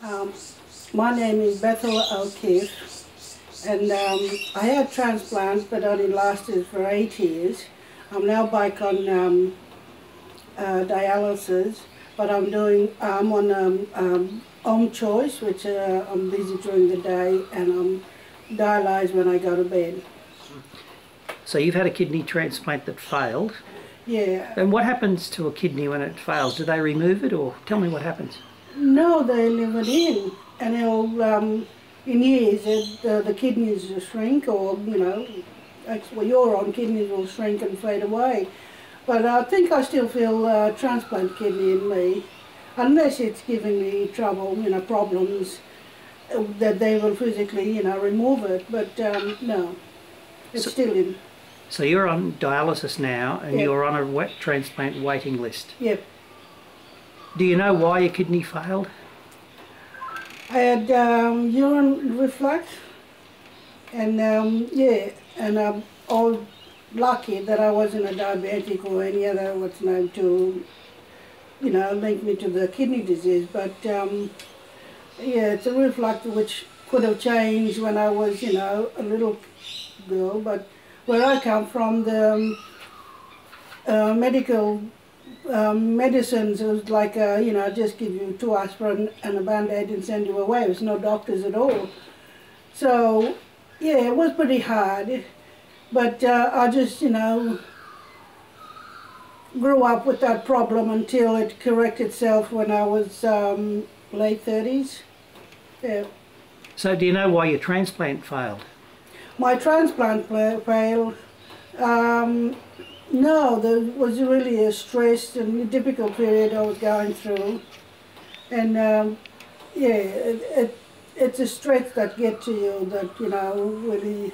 Um, my name is Bethel OKeefe, and I had transplants, but only lasted for 8 years. I'm now back on dialysis, but I'm on home choice, which I'm busy during the day, and I'm dialyzed when I go to bed. So you've had a kidney transplant that failed. Yeah. And what happens to a kidney when it fails? Do they remove it, or tell me what happens? No, they leave it in, and it'll, in years, the kidneys will shrink, or, you know, actually your own kidneys will shrink and fade away. But I think I still feel transplant kidney in me, unless it's giving me trouble, you know, problems, that they will physically, you know, remove it. But no, it's still in. So you're on dialysis now, and Yep. you're on a transplant waiting list. Yep. Do you know why your kidney failed? I had urine reflux, and yeah, and I'm all lucky that I wasn't a diabetic or any other what's known to, you know, link me to the kidney disease. But yeah, it's a reflux which could have changed when I was, you know, a little girl. But where I come from, the medical medicines, it was like, you know, just give you 2 aspirin and a band-aid and send you away. There was no doctors at all. So, yeah, it was pretty hard. But I just, you know, grew up with that problem until it corrected itself when I was late 30s. Yeah. So do you know why your transplant failed? My transplant failed. No, there was really a stressed and difficult period I was going through, and yeah, it's a stress that gets to you, that, you know, really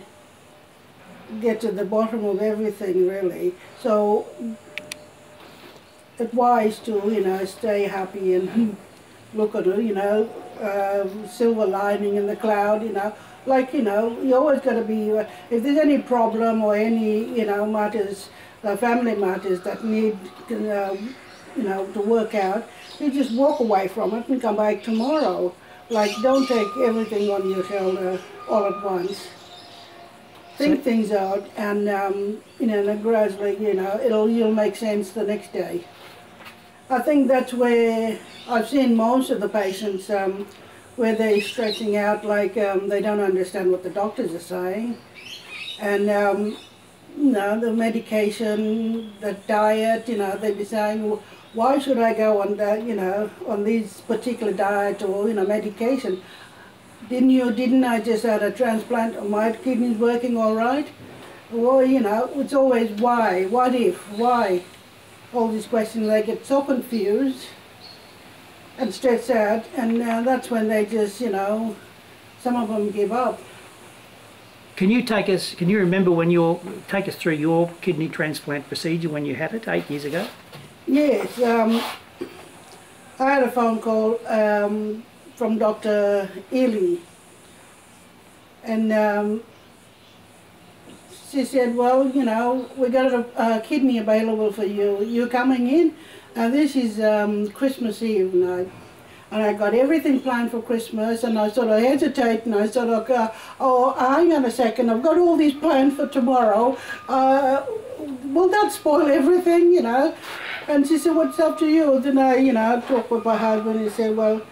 get to the bottom of everything, really. So it's wise to, you know, stay happy and look at it, you know, silver lining in the cloud, you know. Like, you know, you always got to be, if there's any problem or any, you know, matters, family matters that need, you know, to work out, you just walk away from it and come back tomorrow. Like, don't take everything on your shoulder all at once. Think things out, and you know, and gradually, you know, you'll make sense the next day. I think that's where I've seen most of the patients, where they're stressing out, like they don't understand what the doctors are saying, and you know, the medication, the diet, you know, they'd be saying, well, why should I go on that, you know, on these particular diet or, you know, medication? Didn't I just had a transplant? Are my kidneys working all right? Well, you know, it's always why, what if, why? All these questions, they get so confused and stressed out, and that's when they just, you know, some of them give up. Can you remember when take us through your kidney transplant procedure when you had it 8 years ago? Yes, I had a phone call from Dr. Ely, and she said, well, you know, we got a kidney available for you. You're coming in? This is Christmas Eve night. And I got everything planned for Christmas, and I sort of hesitate, and I sort of go, oh, hang on a second, I've got all these planned for tomorrow. Will that spoil everything, you know? And she said, well, it's up to you. Then I, you know, talked with my husband, and he said, well,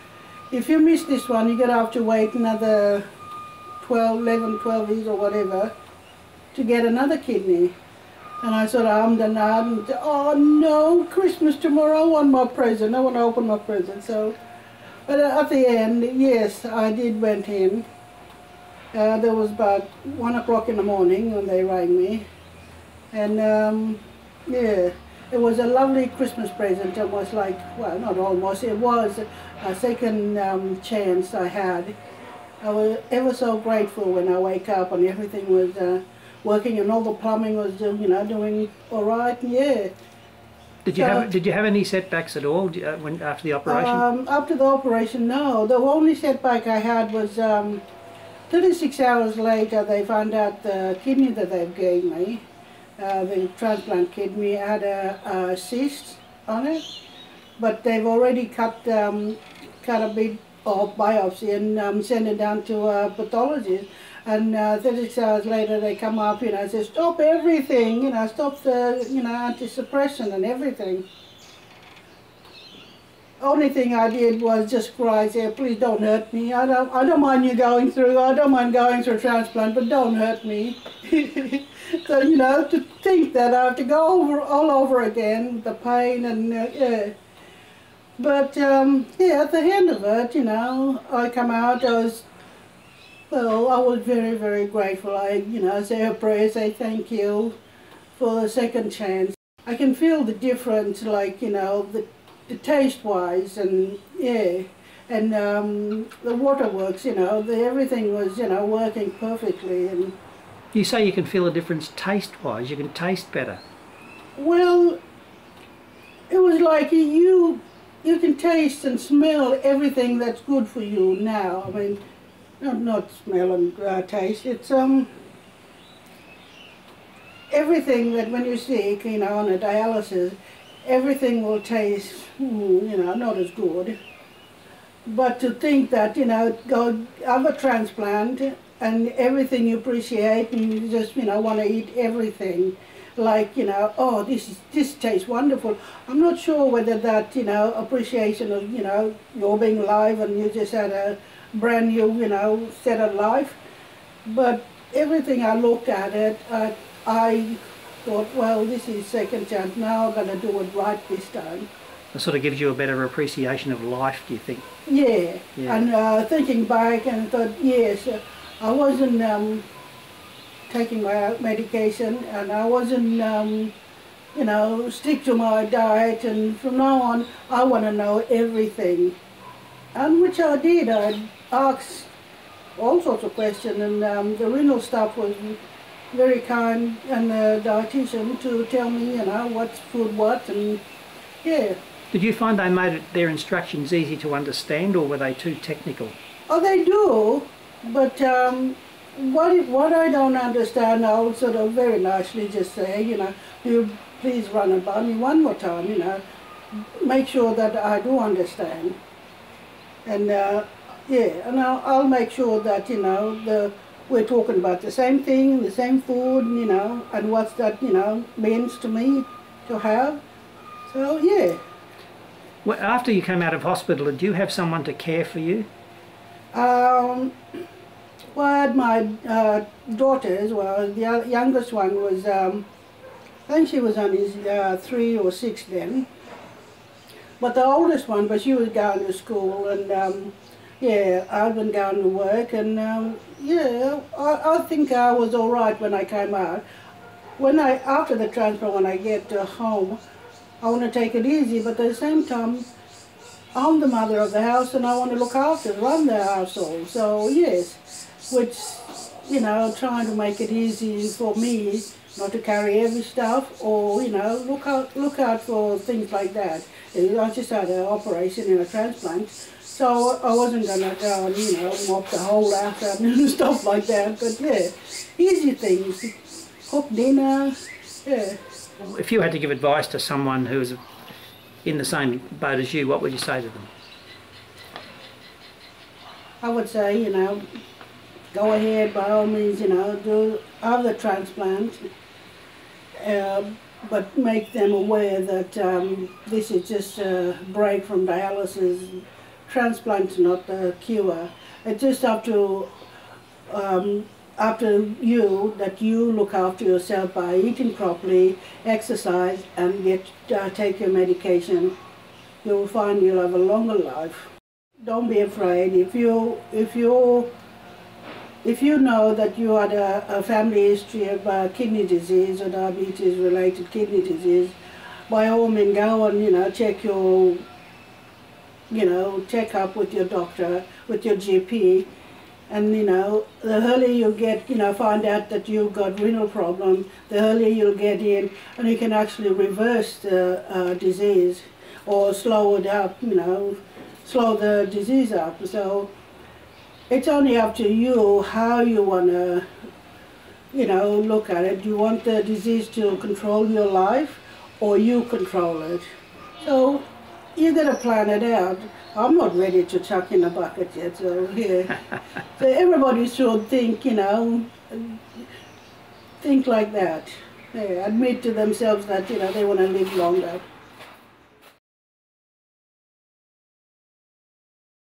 if you miss this one, you're going to have to wait another 12 years or whatever to get another kidney. And I sort of hummed and hummed, oh no, Christmas tomorrow, I want my present, I want to open my present. So, but at the end, yes, I did went in. There was about 1 o'clock in the morning when they rang me. And yeah, it was a lovely Christmas present. Almost like, well, not almost, it was a second chance I had. I was ever so grateful when I wake up and everything was working and all the plumbing was, you know, doing all right. Yeah. Did you have any setbacks at all after the operation? After the operation, no. The only setback I had was 36 hours later they found out the kidney that they gave me, the transplant kidney, had a cyst on it, but they've already cut a bit or biopsy and send it down to a pathologist. And 36 hours later they come up, you know, say, stop everything, you know, stop the, you know, antisuppression and everything. Only thing I did was just cry, say, please don't hurt me. I don't mind you going through, I don't mind going through transplant, but don't hurt me. So, you know, to think that I have to go all over again, the pain and, yeah. But, yeah, at the end of it, you know, I come out, I was very, very grateful. I, you know, say a prayer, say thank you for the second chance. I can feel the difference, like, you know, the taste-wise, and yeah, and the waterworks, you know, everything was, you know, working perfectly. And you say you can feel a difference taste-wise. You can taste better. Well, it was like you can taste and smell everything that's good for you now. I mean, not smell and taste. It's everything that when you see, you know, on a dialysis, everything will taste, you know, not as good. But to think that, you know, go have a transplant and everything you appreciate and you just, you know, want to eat everything. Like, you know, oh, this tastes wonderful. I'm not sure whether that, you know, appreciation of, you know, you're being alive and you just had a brand new, you know, set of life. But everything I looked at it, I thought, well, this is second chance, now I'm going to do it right this time. It sort of gives you a better appreciation of life, do you think? Yeah, yeah. And thinking back and thought, yes, I wasn't taking my medication and I wasn't, you know, stick to my diet, and from now on I want to know everything. And which I did. I asked all sorts of questions, and the renal staff was very kind, and the dietitian to tell me, you know, what's food what, and yeah. Did you find they made their instructions easy to understand, or were they too technical? Oh, they do, but what I don't understand, I'll sort of very nicely just say, you know, you please run it by me one more time, you know, make sure that I do understand. And yeah, and I'll make sure that, you know, we're talking about the same thing, the same food, you know, and what's that, you know, means to me to have. So, yeah. Well, after you came out of hospital, did you have someone to care for you? Well, I had my daughters. Well, the youngest one was, I think she was only 3 or 6 then. But the oldest one, but she was going to school, and yeah, I've been going to work, and yeah, I think I was all right when I came out. After the transplant, when I get home, I want to take it easy, but at the same time, I'm the mother of the house, and I want to look after, run the household. So yes, which, you know, trying to make it easy for me, not to carry heavy stuff, or, you know, look out for things like that. I just had an operation in a transplant, so I wasn't going to go and, you know, mop the whole house up and stuff like that. But yeah, easy things, cook dinner, yeah. If you had to give advice to someone who's in the same boat as you, what would you say to them? I would say, you know, go ahead by all means, you know, have the transplant, but make them aware that this is just a break from dialysis. Transplant's not the cure. It's just up to you, that you look after yourself by eating properly, exercise, and take your medication. You'll find you'll have a longer life. Don't be afraid. If you know that you had a family history of kidney disease or diabetes-related kidney disease, by all means go and, you know, check up with your doctor, with your GP, and, you know, the earlier you get, you know, find out that you've got renal problem, the earlier you'll get in, and you can actually reverse the disease or slow it up, you know, slow the disease up. So it's only up to you how you want to, you know, look at it. Do you want the disease to control your life, or you control it? So you got to plan it out. I'm not ready to chuck in a bucket yet, so yeah. So everybody should think, you know, think like that. They admit to themselves that, you know, they want to live longer.